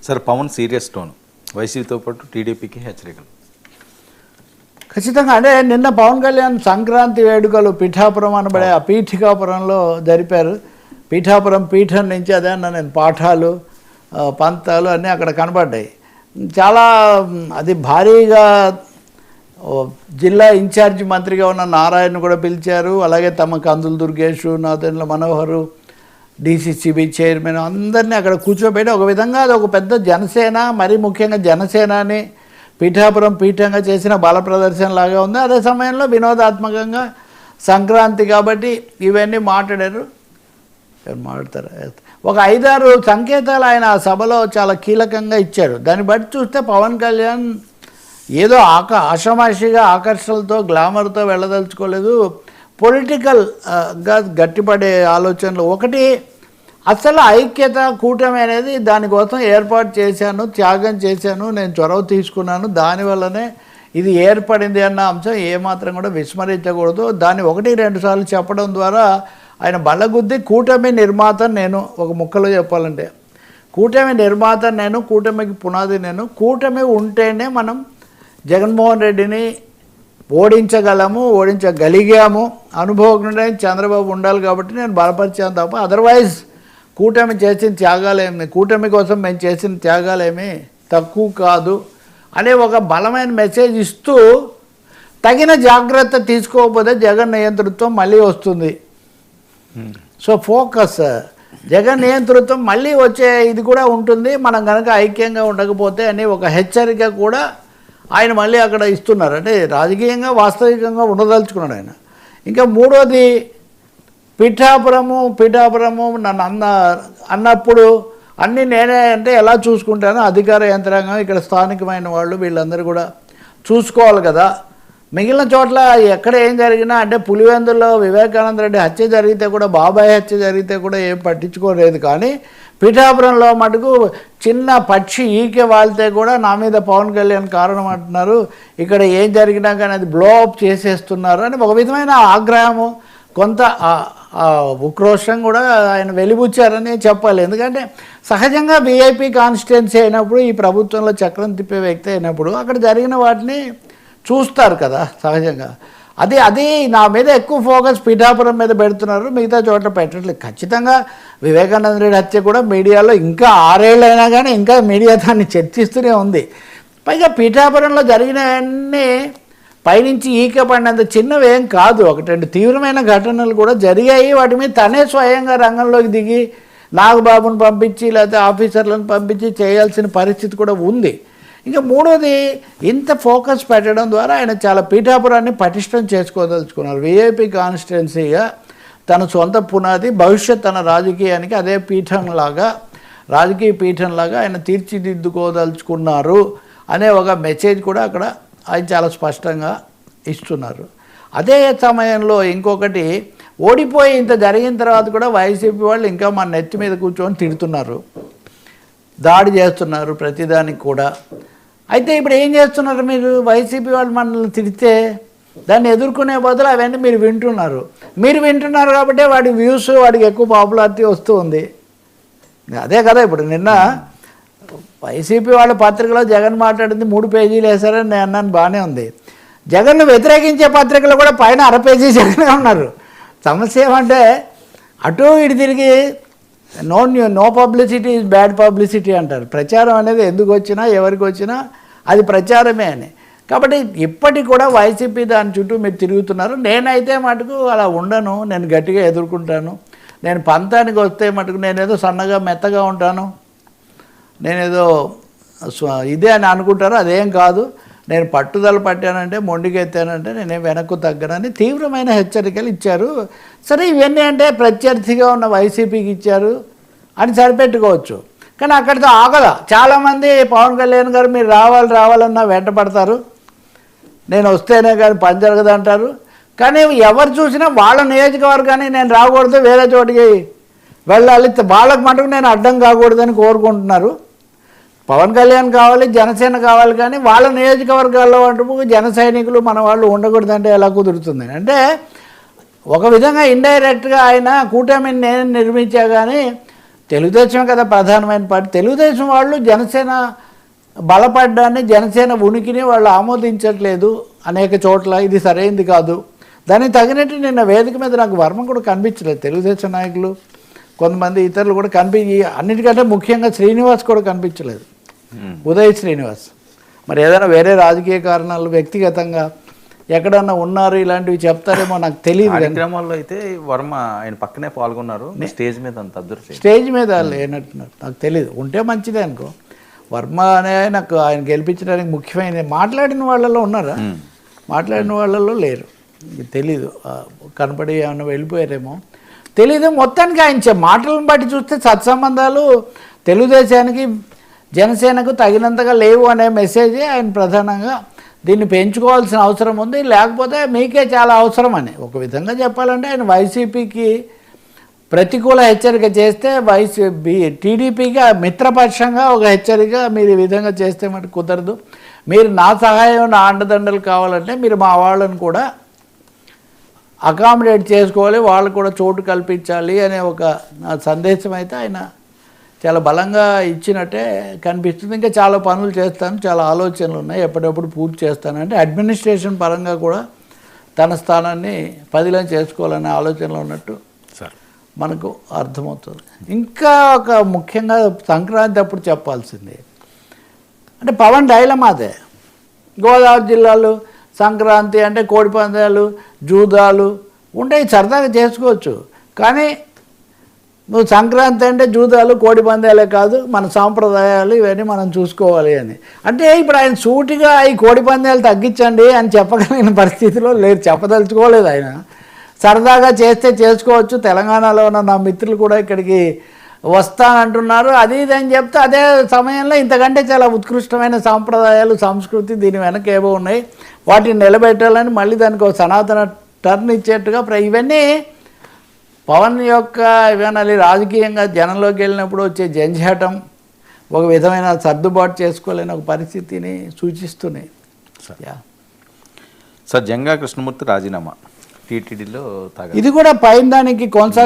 Sir Pawan serious tone వైసీపీతో పాటు టీడీపీకి హెచ్చరికలు. ఖచ్చితంగా. అంటే నిన్న పవన్ కళ్యాణ్ సంక్రాంతి వేడుకలు పిఠాపురం అనబడే ఆ పీఠికాపురంలో జరిపారు. పీఠాపురం పీఠం నుంచి అదే అన్న నేను పాఠాలు పంతాలు అన్నీ అక్కడ కనబడ్డాయి. చాలా అది భారీగా జిల్లా ఇన్ఛార్జి మంత్రిగా ఉన్న నారాయణ కూడా పిలిచారు. అలాగే తమ కందుల దుర్గేష్, నాదెండ్ల మనోహరు, డీసీసీబీ చైర్మన్ అందరినీ అక్కడ కూర్చోబెట్టి ఒక విధంగా అది ఒక పెద్ద జనసేన, మరీ ముఖ్యంగా జనసేనని పీఠాపురం పీఠంగా చేసిన బల ప్రదర్శన లాగా ఉంది. అదే సమయంలో వినోదాత్మకంగా సంక్రాంతి కాబట్టి ఇవన్నీ మాట్లాడారు. మాట్లాడతారు ఒక 5-6 సంకేతాలు ఆయన ఆ సభలో చాలా కీలకంగా ఇచ్చారు. దాన్ని బట్టి చూస్తే పవన్ కళ్యాణ్ ఏదో ఆషామాషిగా ఆకర్షణలతో గ్లామర్తో వెళ్ళదలుచుకోలేదు. పొలిటికల్గా గట్టిపడే ఆలోచనలు. ఒకటి, అసలు ఐక్యత కూటమి అనేది దానికోసం ఏర్పాటు చేశాను, త్యాగం చేశాను, నేను చొరవ తీసుకున్నాను, దానివల్లనే ఇది ఏర్పడింది అన్న అంశం ఏమాత్రం కూడా విస్మరించకూడదు. దాన్ని 1-2 సార్లు చెప్పడం ద్వారా ఆయన బల్లగుద్ది కూటమి నిర్మాత నేను, ఒక ముక్కలో చెప్పాలంటే కూటమి నిర్మాత నేను, కూటమికి పునాది నేను, కూటమి ఉంటేనే మనం జగన్మోహన్ రెడ్డిని ఓడించగలిగాము, అనుభవజ్ఞుడైన చంద్రబాబు ఉండాలి కాబట్టి నేను బలపరిచాను తప్ప అదర్వైజ్ కూటమి చేసిన త్యాగాలేమి, కూటమి కోసం మేము చేసిన త్యాగాలేమి తక్కువ కాదు అనే ఒక బలమైన మెసేజ్ ఇస్తూ తగిన జాగ్రత్త తీసుకోకపోతే జగన్ నియంతృత్వం మళ్ళీ వస్తుంది. సో ఫోకస్ జగన్ నియంతృత్వం మళ్ళీ వచ్చే ఇది కూడా ఉంటుంది మనం కనుక ఐక్యంగా ఉండకపోతే అని ఒక హెచ్చరిక కూడా ఆయన మళ్ళీ అక్కడ ఇస్తున్నారు. అంటే రాజకీయంగా వాస్తవికంగా ఉండదలుచుకున్నాడు ఆయన. ఇంకా మూడోది, పిఠాపురము నన్ను అన్నప్పుడు అన్నీ నేనే అంటే ఎలా చూసుకుంటానో అధికార యంత్రాంగం, ఇక్కడ స్థానికమైన వాళ్ళు వీళ్ళందరూ కూడా చూసుకోవాలి కదా. మిగిలిన చోట్ల ఎక్కడ ఏం జరిగినా అంటే పులివెందుల్లో వివేకానంద రెడ్డి హత్య జరిగితే కూడా, బాబాయ్ హత్య జరిగితే కూడా ఏం పట్టించుకోలేదు. కానీ పిఠాపురంలో మటుకు చిన్న పక్షి ఈకే వాళ్తే కూడా నా మీద పవన్ కళ్యాణ్ కారణం అంటున్నారు, ఇక్కడ ఏం జరిగినా కానీ అది బ్లో అప్ చేసేస్తున్నారు అని ఒక విధమైన ఆగ్రహము, కొంత ఉక్రోషం కూడా ఆయన వెలిబుచ్చారని చెప్పాలి. ఎందుకంటే సహజంగా వీఐపీ కాన్స్టిట్యున్సీ అయినప్పుడు, ఈ ప్రభుత్వంలో చక్రం తిప్పే వ్యక్తి అయినప్పుడు అక్కడ జరిగిన వాటిని చూస్తారు కదా సహజంగా. అది నా మీద ఎక్కువ ఫోకస్ పిఠాపురం మీద పెడుతున్నారు, మిగతా చోట్ల పెట్టట్లేదు. ఖచ్చితంగా వివేకానంద రెడ్డి హత్య కూడా మీడియాలో ఇంకా 6 ఏళ్ళు అయినా కానీ ఇంకా మీడియా దాన్ని చర్చిస్తూనే ఉంది. పైగా పిఠాపురంలో జరిగినవన్నీ పైనుంచి ఈకపడినంత చిన్నవి ఏం కాదు. 1-2 తీవ్రమైన ఘటనలు కూడా జరిగాయి. వాటి మీద తనే స్వయంగా రంగంలోకి దిగి నాగబాబును పంపించి లేకపోతే ఆఫీసర్లను పంపించి చేయాల్సిన పరిస్థితి కూడా ఉంది. ఇంకా మూడోది, ఇంత ఫోకస్ పెట్టడం ద్వారా ఆయన చాలా పీఠాపురాన్ని పటిష్టం చేసుకోదలుచుకున్నారు. వీఐపీ కాన్స్టిట్యున్సీగా తన సొంత పునాది, భవిష్యత్ తన రాజకీయానికి అదే రాజకీయ పీఠంలాగా ఆయన తీర్చిదిద్దుకోదలుచుకున్నారు అనే ఒక మెసేజ్ కూడా అక్కడ ఆయన చాలా స్పష్టంగా ఇస్తున్నారు. అదే సమయంలో ఇంకొకటి, ఓడిపోయి ఇంత జరిగిన తర్వాత కూడా వైసీపీ వాళ్ళు ఇంకా మన నెత్తి మీద కూర్చొని తిడుతున్నారు, దాడి చేస్తున్నారు ప్రతిదానికి కూడా. అయితే ఇప్పుడు ఏం చేస్తున్నారు మీరు? వైసీపీ వాళ్ళు మనల్ని తిడితే దాన్ని ఎదుర్కొనే బదులు అవన్నీ మీరు వింటున్నారు కాబట్టి వాడి వ్యూస్, వాడికి ఎక్కువ పాపులారిటీ వస్తూ ఉంది. అదే కదా ఇప్పుడు నిన్న వైసీపీ వాళ్ళ పత్రికలో జగన్ మాట్లాడింది 3 పేజీలు వేశారని నేను అన్నాను, బాగానే ఉంది. జగన్ను వ్యతిరేకించే పత్రికలు కూడా పైన 1/2 పేజీ జగనే ఉన్నారు. సమస్య ఏమంటే అటు ఇటు తిరిగి no publicity is bad publicity అంటారు. ప్రచారం అనేది ఎందుకు వచ్చినా ఎవరికి వచ్చినా అది ప్రచారమే అని. కాబట్టి ఇప్పటికి కూడా వైసీపీ దాని చుట్టూ మీరు తిరుగుతున్నారు. నేనైతే మటుకు అలా ఉండను, నేను గట్టిగా ఎదుర్కొంటాను. నేను పంతానికి వస్తే మటుకు నేనేదో సన్నగా మెత్తగా ఉంటాను, నేనేదో ఇదే అని అనుకుంటారో అదేం కాదు. నేను పట్టుదల పట్టానంటే, మొండికెత్తానంటే నేనేం వెనక్కు తగ్గనని తీవ్రమైన హెచ్చరికలు ఇచ్చారు. సరే, ఇవన్నీ అంటే ప్రత్యర్థిగా ఉన్న వైసీపీకి ఇచ్చారు అని సరిపెట్టుకోవచ్చు. కానీ అక్కడితో ఆగల. చాలామంది పవన్ కళ్యాణ్ గారు మీరు రావాలన్నా వెంట పడతారు, నేను వస్తేనే కానీ పని జరగదంటారు. కానీ ఎవరు చూసినా వాళ్ళ నియోజకవర్గాన్ని నేను రాకూడదు, వేరే చోటికి వెళ్ళాలి, వాళ్ళకు మటుకు నేను అడ్డం కాకూడదని కోరుకుంటున్నారు. పవన్ కళ్యాణ్ కావాలి, జనసేన కావాలి, కానీ వాళ్ళ నియోజకవర్గాల్లో అంటూ జన సైనికులు మన వాళ్ళు ఉండకూడదంటే ఎలా కుదురుతుంది? అంటే ఒక విధంగా ఇండైరెక్ట్గా ఆయన కూటమిని నేను నిర్మించా కానీ తెలుగుదేశం కదా ప్రధానమైన పార్టీ. తెలుగుదేశం వాళ్ళు జనసేన బలపడ్డాన్ని, జనసేన ఉనికిని వాళ్ళు ఆమోదించట్లేదు అనేక చోట్ల. ఇది సరైంది కాదు. దానికి తగినట్టు నిన్న వేదిక మీద నాకు వర్మ కూడా కనిపించలేదు. తెలుగుదేశం నాయకులు కొంతమంది ఇతరులు కూడా అన్నిటికంటే ముఖ్యంగా శ్రీనివాస్ కూడా కనిపించలేదు, ఉదయ్ శ్రీనివాస్. మరి ఏదైనా వేరే రాజకీయ కారణాలు వ్యక్తిగతంగా ఎక్కడన్నా ఉన్నారు, ఇలాంటివి చెప్తారేమో నాకు తెలియదు. కార్యక్రమాల్లో అయితే వర్మ ఆయన పక్కనే పాల్గొన్నారు, స్టేజ్ మీద అంత అదృష్టం. స్టేజ్ మీద లేనట్టున్నారు, నాకు తెలియదు. ఉంటే మంచిదే అనుకో. వర్మ అనే నాకు ఆయన గెలిపించడానికి ముఖ్యమైన మాట్లాడిన వాళ్ళలో ఉన్నారా? మాట్లాడిన వాళ్ళలో లేరు. తెలీదు, కనపడి ఏమన్నా వెళ్ళిపోయారేమో తెలీదు. మొత్తానికి ఆయన మాటలను బట్టి చూస్తే సత్సంబంధాలు తెలుగుదేశానికి జనసేనకు తగినంతగా లేవు అనే మెసేజే ఆయన ప్రధానంగా. దీన్ని పెంచుకోవాల్సిన అవసరం ఉంది, లేకపోతే మీకే చాలా అవసరం అని ఒక విధంగా చెప్పాలంటే. ఆయన వైసీపీకి ప్రతికూల హెచ్చరిక చేస్తే టీడీపీకి మిత్రపక్షంగా ఒక హెచ్చరిక మీరు ఈ విధంగా చేస్తే మటు కుదరదు. మీరు నా సహాయం, నా అండదండలు కావాలంటే మీరు మా వాళ్ళని కూడా అకామిడేట్ చేసుకోవాలి, వాళ్ళు కూడా చోటు కల్పించాలి అనే ఒక సందేశం అయితే ఆయన చాలా బలంగా ఇచ్చినట్టే కనిపిస్తుంది. ఇంకా చాలా పనులు చేస్తాను, చాలా ఆలోచనలు ఉన్నాయి, ఎప్పటికప్పుడు పూర్తి చేస్తాను అంటే అడ్మినిస్ట్రేషన్ పరంగా కూడా తన స్థానాన్ని పదిలం చేసుకోవాలనే ఆలోచనలో ఉన్నట్టు మనకు అర్థమవుతుంది. ఇంకా ఒక ముఖ్యంగా సంక్రాంతి అప్పుడు చెప్పాల్సింది అంటే పవన్ డైలమా అదే. గోదావరి జిల్లాలు సంక్రాంతి అంటే కోడి పందాలు, జూదాలు ఉంటాయి, సరదాగా చేసుకోవచ్చు. కానీ నువ్వు సంక్రాంతి అంటే జూదాలు, కోడి పందాలే కాదు, మన సాంప్రదాయాలు ఇవన్నీ మనం చూసుకోవాలి అని అంటే ఇప్పుడు ఆయన సూటిగా ఈ కోడి పందాలు తగ్గించండి అని చెప్పగలిగిన పరిస్థితిలో లేదు, చెప్పదలుచుకోలేదు ఆయన. సరదాగా చేస్తే చేసుకోవచ్చు. తెలంగాణలో ఉన్న నా మిత్రులు కూడా ఇక్కడికి వస్తానంటున్నారు, అది ఇది అని చెప్తే అదే సమయంలో ఇంతకంటే చాలా ఉత్కృష్టమైన సాంప్రదాయాలు, సంస్కృతి దీని వెనక ఏవో ఉన్నాయి, వాటిని నిలబెట్టాలని మళ్ళీ దానికి ఒక సనాతన టర్న్ ఇచ్చేట్టుగా ఇవన్నీ పవన్ యొక్క ఇవన్నీ రాజకీయంగా జనంలోకి వెళ్ళినప్పుడు వచ్చే జంజాటం, ఒక విధమైన సర్దుబాటు చేసుకోలేని ఒక పరిస్థితిని సూచిస్తున్నాయి. సార్ జంగా కృష్ణమూర్తి రాజీనామా టీటీడీలో ఇది కూడా పైన దానికి కొనసాగి